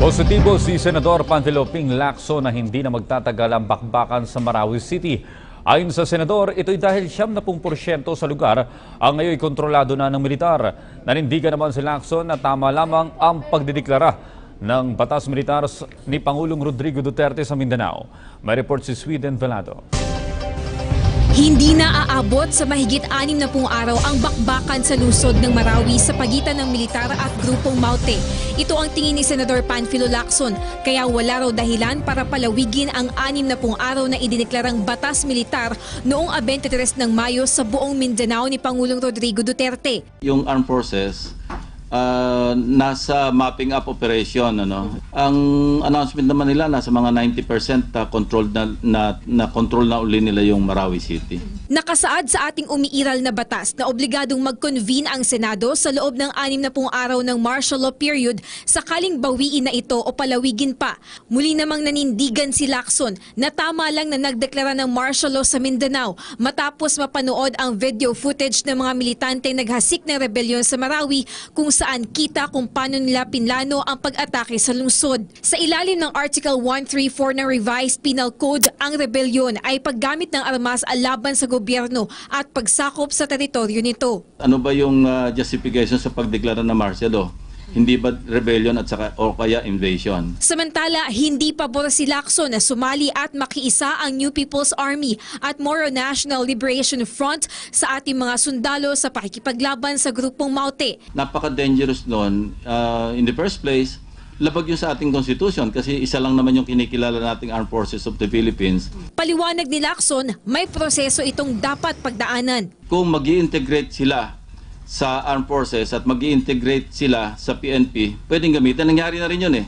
Positibo si Senador Panfilo Ping Lacson na hindi na magtatagal ang bakbakan sa Marawi City. Ayon sa Senador, ito'y dahil 70% sa lugar ang ngayon kontrolado na ng militar. Nanindigan naman si Lacson na tama lamang ang pagdideklara ng batas militar ni Pangulong Rodrigo Duterte sa Mindanao. May report si Sweden Velado. Hindi na aabot sa mahigit 60 araw ang bakbakan sa lungsod ng Marawi sa pagitan ng militar at grupong Maute. Ito ang tingin ni Senador Panfilo Lacson, kaya wala raw dahilan para palawigin ang 60 araw na idineklarang batas militar noong 23 ng Mayo sa buong Mindanao ni Pangulong Rodrigo Duterte. Yung armed forces nasa mapping up operation, Ang announcement naman nila nasa mga 90% controlled na control na uli nila yung Marawi City. Nakasaad sa ating umiiral na batas na obligadong mag-convene ang Senado sa loob ng 60 araw ng martial law period sakaling bawiin na ito o palawigin pa. Muli namang nanindigan si Lacson na tama lang na nagdeklara ng martial law sa Mindanao matapos mapanood ang video footage ng mga militante naghasik ng rebelyon sa Marawi kung saan kita kung paano nila pinlano ang pag-atake sa lungsod. Sa ilalim ng Article 134 ng Revised Penal Code, ang rebelyon ay paggamit ng armas laban sa gobyerno at pagsakop sa teritoryo nito. Ano ba yung justification sa pagdeklara ng martial law? Hindi ba rebellion at saka o kaya invasion? Samantala, hindi pabor si Lacson na sumali at makiisa ang New People's Army at Moro National Liberation Front sa ating mga sundalo sa pakikipaglaban sa grupong Maute. Napaka-dangerous noon. In the first place, labag yun sa ating constitution kasi isa lang naman yung kinikilala nating Armed Forces of the Philippines. Paliwanag ni Lacson, may proseso itong dapat pagdaanan. Kung mag-i-integrate sila sa Armed Forces at mag-i-integrate sila sa PNP, pwedeng gamitin. Nangyari na rin yun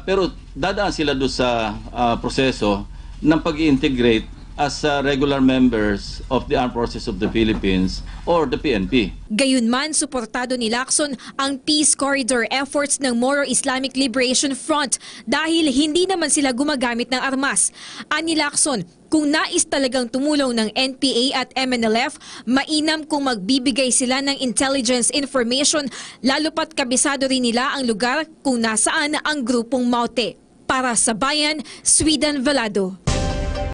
pero dadaan sila doon sa proseso ng pag-i-integrate as regular members of the Armed Forces of the Philippines or the PNP. Gayunman, suportado ni Lacson ang peace corridor efforts ng Moro Islamic Liberation Front dahil hindi naman sila gumagamit ng armas. Ani Lacson, kung nais talagang tumulong ng NPA at MNLF, mainam kung magbibigay sila ng intelligence information lalo pat kabisado rin nila ang lugar kung nasaan ang grupong Maute. Para sa Bayan, Sweden Velado.